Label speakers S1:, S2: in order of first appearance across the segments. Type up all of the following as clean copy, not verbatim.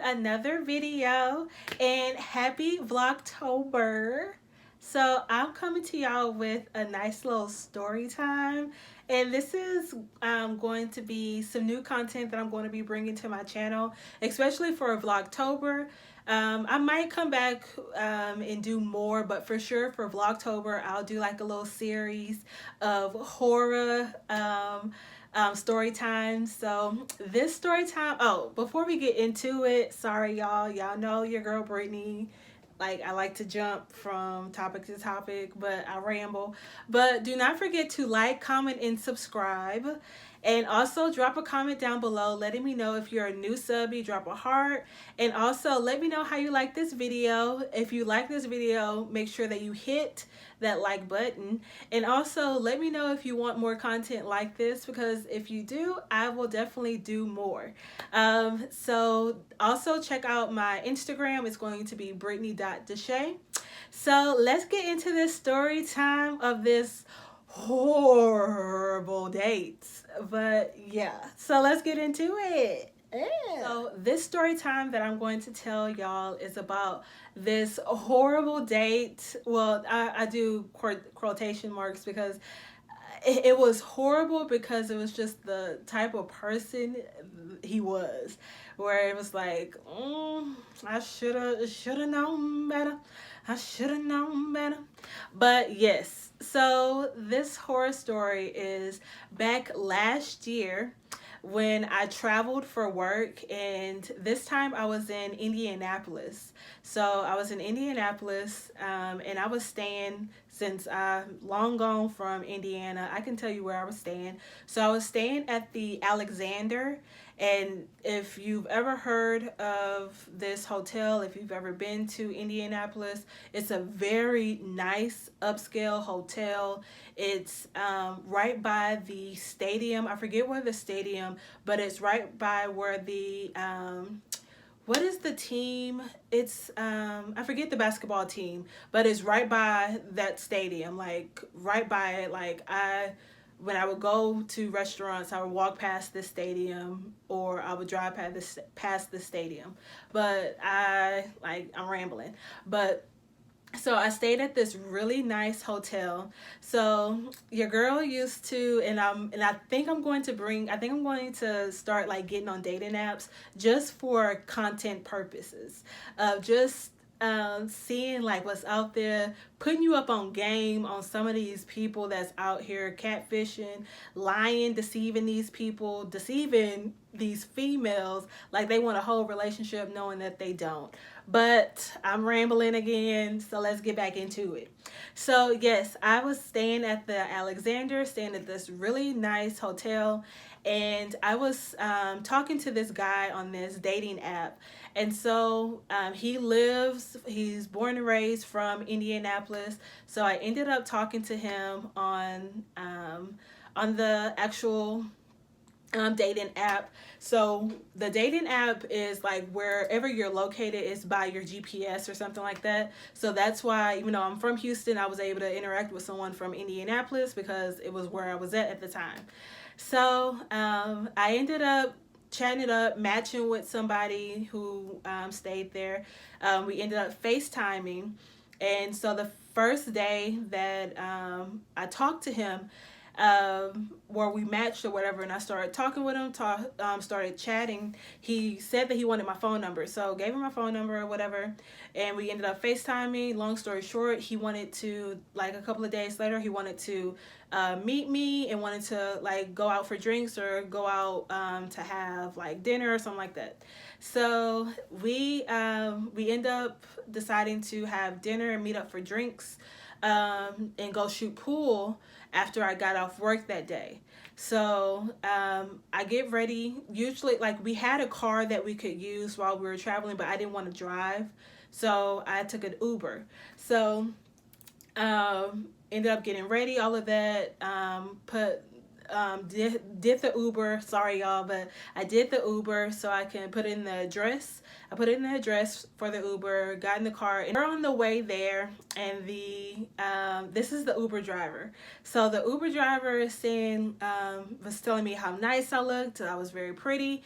S1: another video, and happy Vlogtober. So I'm coming to y'all with a nice little story time, and this is going to be some new content that I'm going to be bringing to my channel, especially for Vlogtober. I might come back and do more, but for sure for Vlogtober, I'll do like a little series of horror story time. So this story time, oh, before we get into it, sorry y'all know your girl Brittany, like I like to jump from topic to topic, but I ramble. But do not forget to like, comment, and subscribe. And also drop a comment down below letting me know if you're a new subby, drop a heart. And also let me know how you like this video. If you like this video, make sure that you hit that like button. And also let me know if you want more content like this, because if you do, I will definitely do more. So also check out my Instagram. It's going to be Brittany.Deshay. So let's get into this story time of this horrible date. But yeah, so let's get into it. Yeah. So this story time that I'm going to tell y'all is about this horrible date. Well, I do quotation marks because it was horrible, because it was just the type of person he was, where it was like, I shoulda known better. I shoulda known better. But yes, so this horror story is back last year when I traveled for work, and this time I was in Indianapolis. So I was in Indianapolis, and I was staying, since I'm long gone from Indiana, I can tell you where I was staying. So I was staying at the Alexander. And if you've ever heard of this hotel, if you've ever been to Indianapolis, it's a very nice upscale hotel. It's right by the stadium. I forget where the stadium, but it's right by where the what is the team? It's I forget the basketball team, but it's right by that stadium, like right by it. Like when I would go to restaurants, I would walk past the stadium, or I would drive past the stadium. But I'm rambling. But so I stayed at this really nice hotel. So your girl used to, and I think I'm going to start like getting on dating apps just for content purposes of just seeing like what's out there, putting you up on game on some of these people that's out here catfishing, lying, deceiving these people, deceiving these females like they want a whole relationship knowing that they don't. But I'm rambling again, so let's get back into it. So yes, I was staying at the Alexander, staying at this really nice hotel, and I was talking to this guy on this dating app. And so he's born and raised from Indianapolis. So I ended up talking to him on the actual dating app. So the dating app is like wherever you're located is by your GPS or something like that. So that's why, even though I'm from Houston, I was able to interact with someone from Indianapolis because it was where I was at the time. So I ended up chatting it up, matching with somebody who stayed there. We ended up FaceTiming. And so the first day that I talked to him, where we matched or whatever, and I started talking with him, started chatting, he said that he wanted my phone number. So gave him my phone number or whatever, and we ended up FaceTiming. Long story short, he wanted to, like a couple of days later, he wanted to meet me and wanted to like go out for drinks or go out to have like dinner or something like that. So we end up deciding to have dinner and meet up for drinks, and go shoot pool after I got off work that day. So I get ready. Usually, like, we had a car that we could use while we were traveling, but I didn't want to drive, so I took an Uber. So ended up getting ready, all of that. Put did the Uber. Sorry, y'all, but I did the Uber so I can put in the address. I put in the address for the Uber, got in the car, and we're on the way there. And this is the Uber driver. So the Uber driver is saying, was telling me how nice I looked. I was very pretty.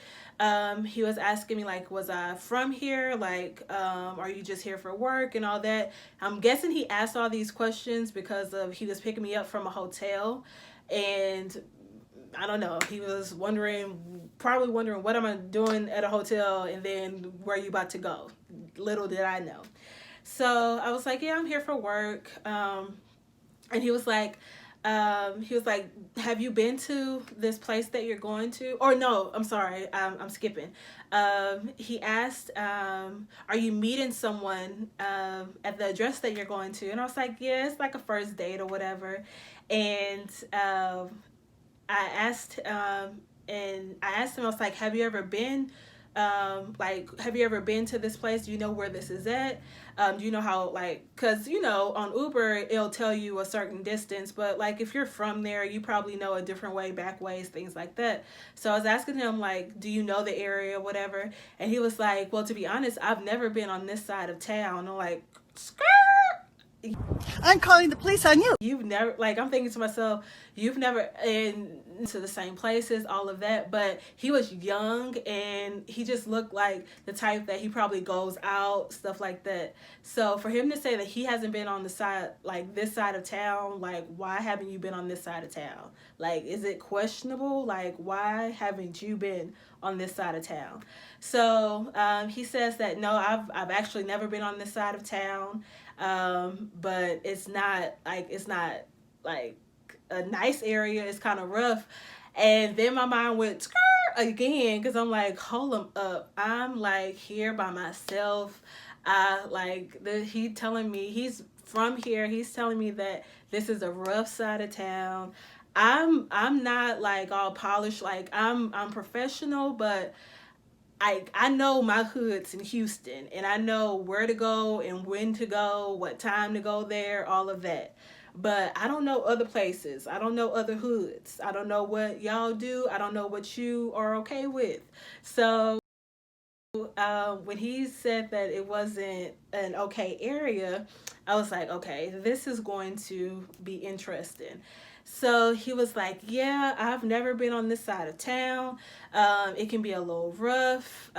S1: He was asking me like, was I from here? Like, are you just here for work and all that? I'm guessing he asked all these questions because he was picking me up from a hotel, and I don't know. He was probably wondering what am I doing at a hotel, and then where are you about to go? Little did I know. So I was like, yeah, I'm here for work. And he was like, have you been to this place that you're going to? Or no, I'm sorry, I'm skipping. He asked, are you meeting someone at the address that you're going to? And I was like, yeah, it's like a first date or whatever. And I asked him, I was like, have you ever been have you ever been to this place? Do you know where this is at? Do you know how, like, because on Uber it'll tell you a certain distance, but like if you're from there you probably know a different way, back ways, things like that. So I was asking him like, do you know the area, whatever? And he was like, well, to be honest, I've never been on this side of town. I'm like, skirt.
S2: I'm calling the police on you.
S1: You've never, like, I'm thinking to myself, you've never been to the same places, all of that. But he was young and he just looked like the type that he probably goes out, stuff like that. So for him to say that he hasn't been on the side, like this side of town, like, why haven't you been on this side of town? Like, is it questionable? Like, why haven't you been on this side of town? So he says that no, I've actually never been on this side of town. But it's not like a nice area. It's kind of rough. And then my mind went again, because I'm like, hold him up. I'm like here by myself. He telling me he's from here. He's telling me that this is a rough side of town. I'm not like all polished. Like I'm professional, but I know my hoods in Houston, and I know where to go and when to go, what time to go there, all of that. But I don't know other places. I don't know other hoods. I don't know what y'all do. I don't know what you are okay with. So when he said that it wasn't an okay area, I was like, okay, this is going to be interesting. So he was like, yeah, I've never been on this side of town. It can be a little rough.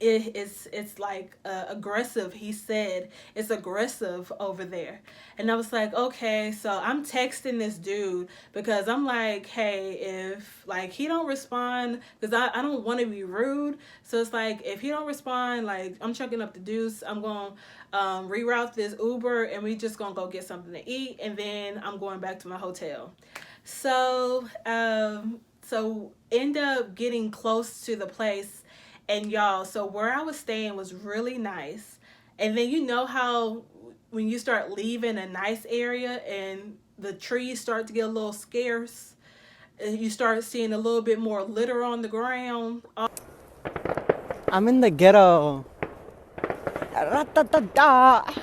S1: It's like aggressive. He said it's aggressive over there. And I was like, okay. So I'm texting this dude because I'm like, hey, if like he don't respond, because I don't want to be rude. So it's like, if he don't respond, like I'm chucking up the deuce. I'm going to reroute this Uber, and we just gonna go get something to eat, and then I'm going back to my hotel. So end up getting close to the place. And y'all, so where I was staying was really nice. And then you know how when you start leaving a nice area and the trees start to get a little scarce, and you start seeing a little bit more litter on the ground.
S2: I'm in the ghetto. Ra-ta-ta-ta.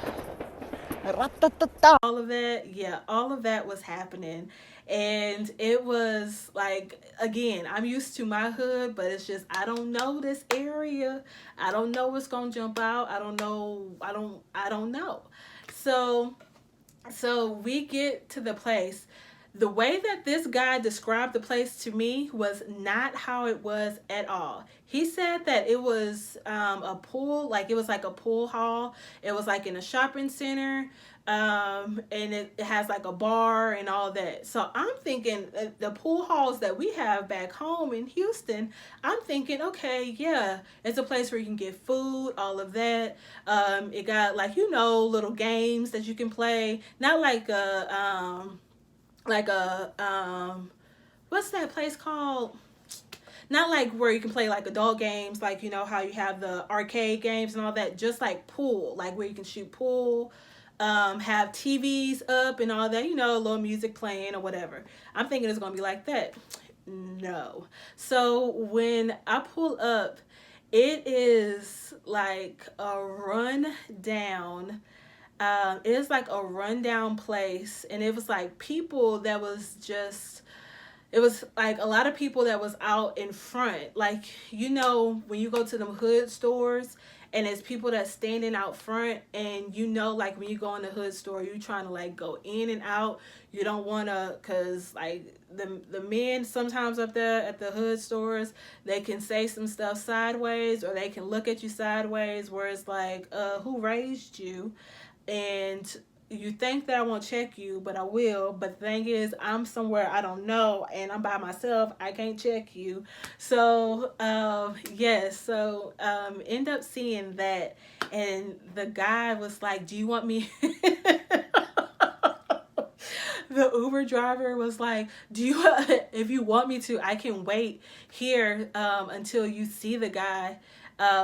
S2: Ra-ta-ta-ta.
S1: All of that, yeah, all of that was happening. And it was like, again, I'm used to my hood, but it's just I don't know this area. I don't know what's gonna jump out. I don't know. I don't know. So we get to the place. The way that this guy described the place to me was not how it was at all. He said that it was a pool, like it was like a pool hall. It was like in a shopping center, and it has like a bar and all that. So I'm thinking the pool halls that we have back home in Houston, I'm thinking, okay, yeah, it's a place where you can get food, all of that. It got like, little games that you can play. Not like what's that place called? Not like where you can play like adult games, like how you have the arcade games and all that. Just like pool, like where you can shoot pool, have TVs up and all that, a little music playing or whatever. I'm thinking it's gonna be like that. No. So when I pull up, it is like a run down. It is like a rundown place, and it was like people that was just it was like a lot of people that was out in front. Like, you know, when you go to them hood stores and it's people that's standing out front, and you know, like when you go in the hood store, you trying to like go in and out. You don't want to, cause like the men sometimes up there at the hood stores, they can say some stuff sideways, or they can look at you sideways, where it's like, who raised you? And you think that I won't check you, but I will. But the thing is, I'm somewhere I don't know, and I'm by myself. I can't check you. So, yes. So, end up seeing that, and the guy was like, "Do you want me?" The Uber driver was like, "Do you? If you want me to, I can wait here until you see the guy."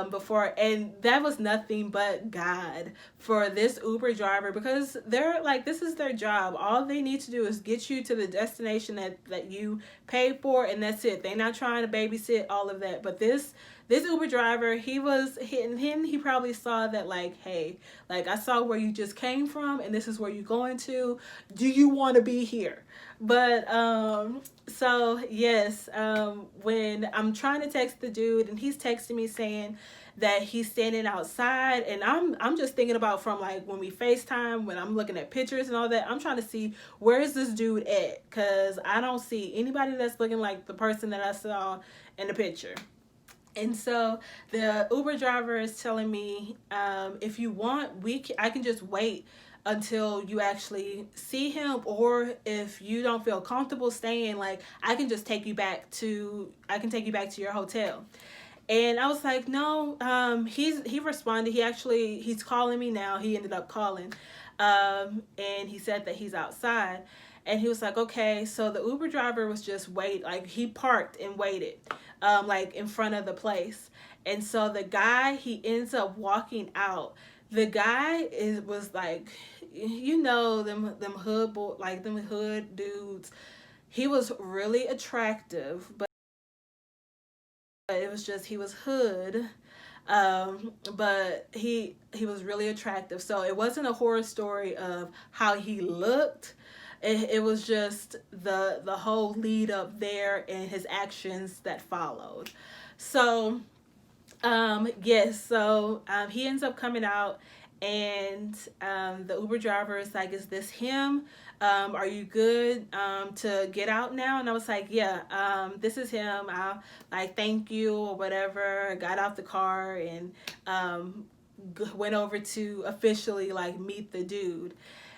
S1: Before, and that was nothing but God for this Uber driver, because they're like, this is their job. All they need to do is get you to the destination that you paid for, and that's it. They're not trying to babysit all of that. But this Uber driver, he was hitting him. He probably saw that, like, hey, like, I saw where you just came from, and this is where you're going to. Do you want to be here? But so yes, when I'm trying to text the dude, and he's texting me saying that he's standing outside, and I'm just thinking about, from like when we FaceTime, when I'm looking at pictures and all that, I'm trying to see, where is this dude at, because I don't see anybody that's looking like the person that I saw in the picture. And so the Uber driver is telling me, if you want, I can just wait until you actually see him, or if you don't feel comfortable staying, like, I can take you back to your hotel. And I was like, no. He responded. He's calling me now. He ended up calling, and he said that he's outside. And he was like, okay. So the Uber driver was just like, he parked and waited, like in front of the place. And so the guy, he ends up walking out. The guy was like, you know, them hood dudes. He was really attractive, but it was just, he was hood. But he was really attractive. So it wasn't a horror story of how he looked. It was just the whole lead up there and his actions that followed. So yes, so he ends up coming out, and the Uber driver is like, is this him? Are you good to get out now? And I was like, yeah, this is him. I'll like, thank you or whatever. Got out the car and went over to officially like meet the dude.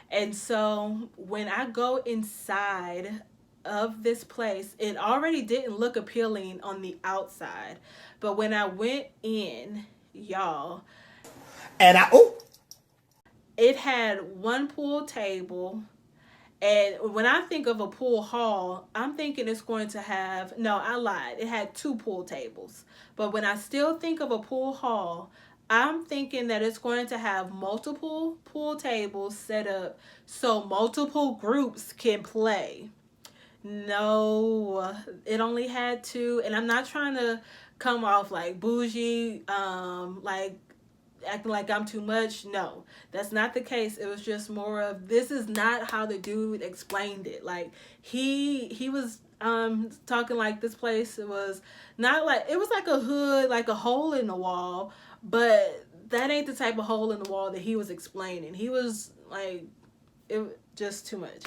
S1: And so when I go inside of this place, it already didn't look appealing on the outside. But when I went in, y'all,
S2: And
S1: it had one pool table. And when I think of a pool hall, I'm thinking it's going to have, no, I lied. It had two pool tables. But when I still think of a pool hall, I'm thinking that it's going to have multiple pool tables set up so multiple groups can play. No, it only had two, and I'm not trying to come off like bougie, like acting like I'm too much. No, that's not the case. It was just more of, this is not how the dude explained it. Like, he was talking like this place, it was not like, it was like a hood, like a hole in the wall, but that ain't the type of hole in the wall that he was explaining. He was like, it just too much.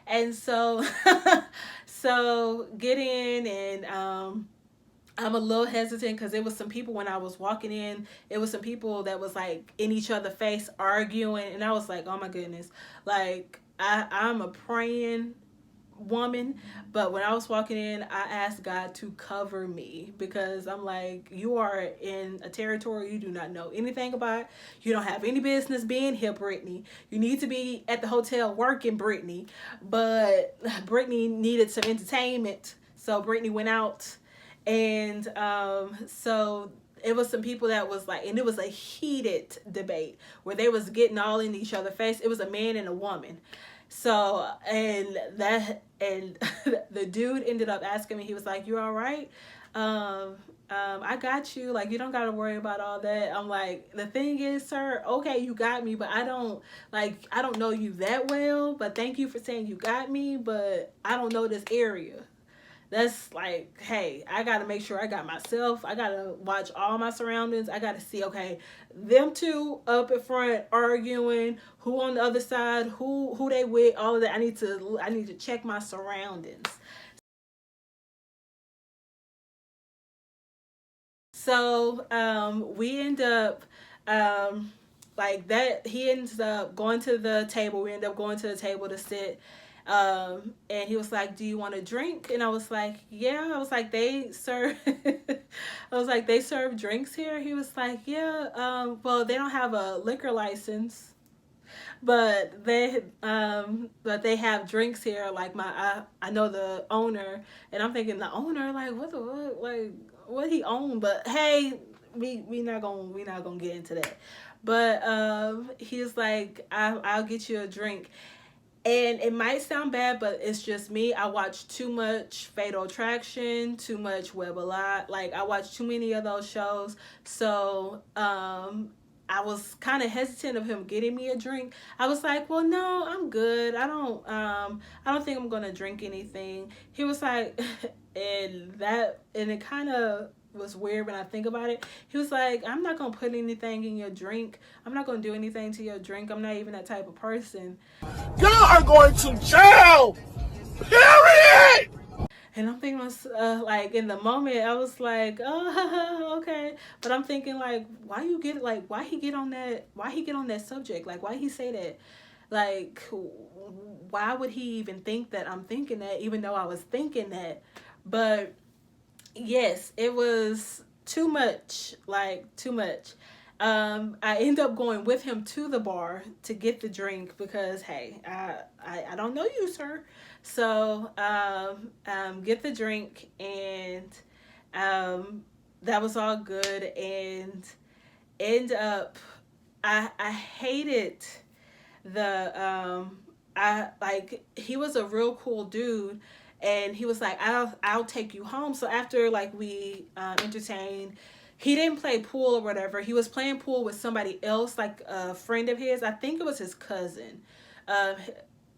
S1: And so so get in, and I'm a little hesitant, because it was some people, when I was walking in, it was some people that was like in each other's face arguing, and I was like, oh my goodness. Like, I'm a praying woman, but when I was walking in, I asked God to cover me, because I'm like, you are in a territory you do not know anything about. You don't have any business being here, Brittany. You need to be at the hotel working, Brittany. But Brittany needed some entertainment, so Brittany went out. And so it was some people that was like, and it was a heated debate where they was getting all in each other's face. It was a man and a woman. So, and the dude ended up asking me, he was like, you all right? I got you. Like, you don't got to worry about all that. I'm like, the thing is, sir, okay, you got me, but I don't know you that well, but thank you for saying you got me, but I don't know this area. That's like, hey, I gotta make sure I got myself. I gotta watch all my surroundings. I gotta see, okay, them two up in front arguing, who on the other side, who they with, all of that. I need to check my surroundings. So we end up like that. He ends up going to the table. We end up going to the table to sit. And he was like, "Do you want a drink?" And I was like, "Yeah." I was like, "They serve." I was like, "They serve drinks here." He was like, "Yeah. Well, they don't have a liquor license." But they have drinks here. Like I know the owner, and I'm thinking the owner, like, what the what, like, what he own? But hey, we not gonna get into that. But he's like, I'll get you a drink. And it might sound bad, but it's just me. I watch too much Fatal Attraction, too much Web a Lot. Like, I watch too many of those shows. So I was kind of hesitant of him getting me a drink. I was like, well, no, I'm good. I don't think I'm gonna drink anything. He was like, and it kind of was weird when I think about it. He was like, I'm not gonna put anything in your drink. I'm not gonna do anything to your drink. I'm not even that type of person.
S3: Y'all are going to jail! Period!
S1: And I'm thinking, like, in the moment, I was like, oh, okay. But I'm thinking, like, why he get on that subject? Like, why he say that? Like, why would he even think that I'm thinking that, even though I was thinking that? But yes, it was too much, like, too much. I end up going with him to the bar to get the drink because, hey, I don't know you, sir. So get the drink, and that was all good. And end up, I hated I like, he was a real cool dude, and he was like, I'll take you home. So after, like, we entertained, he didn't play pool or whatever. He was playing pool with somebody else, like a friend of his. I think it was his cousin. Uh,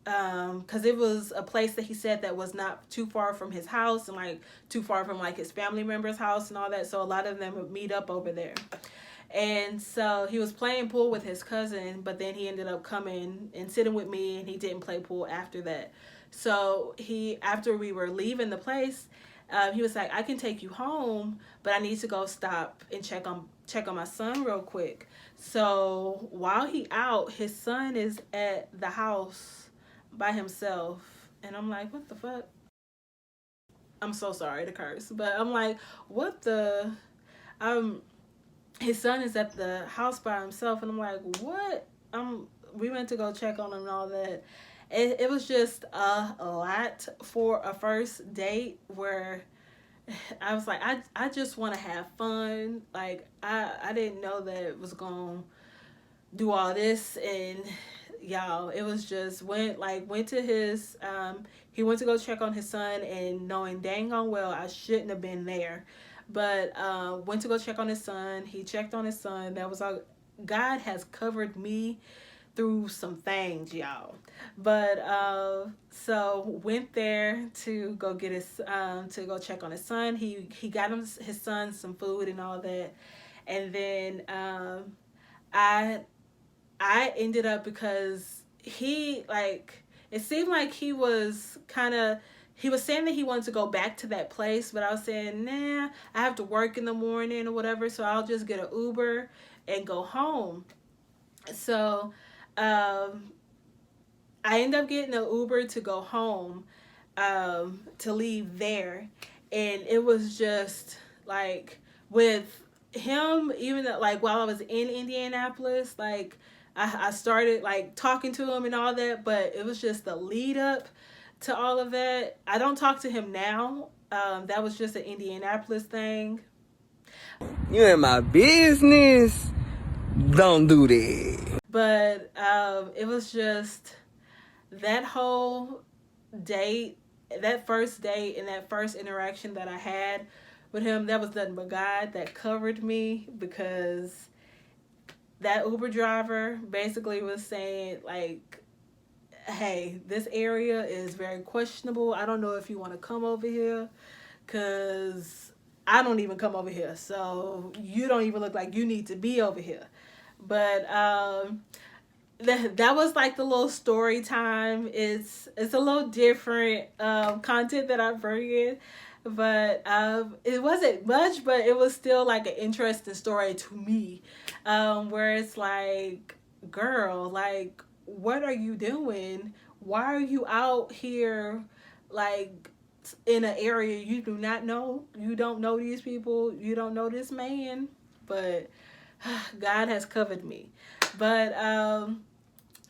S1: because it was a place that he said that was not too far from his house, and like too far from like his family member's house and all that. So a lot of them would meet up over there. And so he was playing pool with his cousin, but then he ended up coming and sitting with me, and he didn't play pool after that. So after we were leaving the place, he was like, "I can take you home, but I need to go stop and check on my son real quick." So while he out, his son is at the house by himself, and I'm like, "What the fuck?" I'm so sorry to curse, but I'm like, "What the?" Um, his son is at the house by himself, and I'm like, what? We went to go check on him and all that. It was just a lot for a first date, where I was like, I just want to have fun. Like, I didn't know that it was gonna do all this. And y'all, it was just went to his he went to go check on his son, and knowing dang on well I shouldn't have been there, but went to go check on his son. He checked on his son. That was all. God has covered me through some things, y'all. But so went there to go get his to go check on his son. He got his son some food and all that. And then I I ended up, because he, like, it seemed like he was saying that he wanted to go back to that place, but I was saying, nah, I have to work in the morning or whatever, so I'll just get an Uber and go home. So I ended up getting an Uber to go home, to leave there. And it was just like, with him, even like while I was in Indianapolis, like I started like talking to him and all that, but it was just the lead up to all of that. I don't talk to him now. That was just an Indianapolis thing.
S4: You in my business? Don't do that.
S1: But it was just that whole date, that first date, and that first interaction that I had with him. That was nothing but God that covered me, because that Uber driver basically was saying, like, hey, this area is very questionable. I don't know if you want to come over here, because I don't even come over here. So you don't even look like you need to be over here. But that was like the little story time. It's a little different content that I bring in, but it wasn't much, but it was still like an interesting story to me, where it's like, girl, like, what are you doing? Why are you out here, like, in an area you do not know? You don't know these people, you don't know this man, but God has covered me. But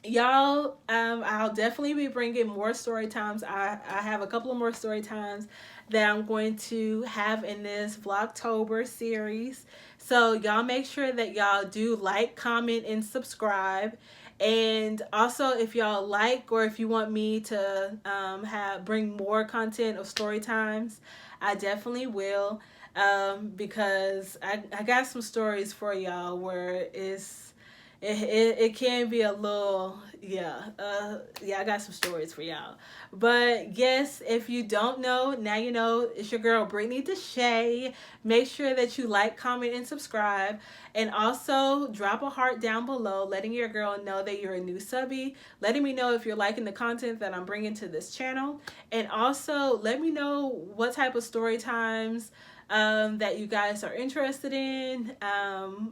S1: y'all, I'll definitely be bringing more story times. I have a couple of more story times that I'm going to have in this Vlogtober series. So y'all make sure that y'all do like, comment, and subscribe. And also, if y'all like, or if you want me to bring more content of story times, I definitely will, because I got some stories for y'all where it can be a little, I got some stories for y'all. But yes, if you don't know, now you know. It's your girl Brittany Deshay. Make sure that you like, comment, and subscribe, and also drop a heart down below, letting your girl know that you're a new subby, letting me know if you're liking the content that I'm bringing to this channel, and also let me know what type of story times that you guys are interested in,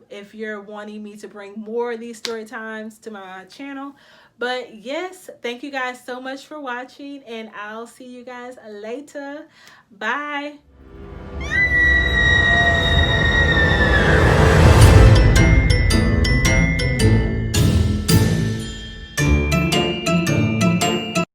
S1: if you're wanting me to bring more of these story times to my channel. But yes, thank you guys so much for watching, and I'll see you guys later. Bye.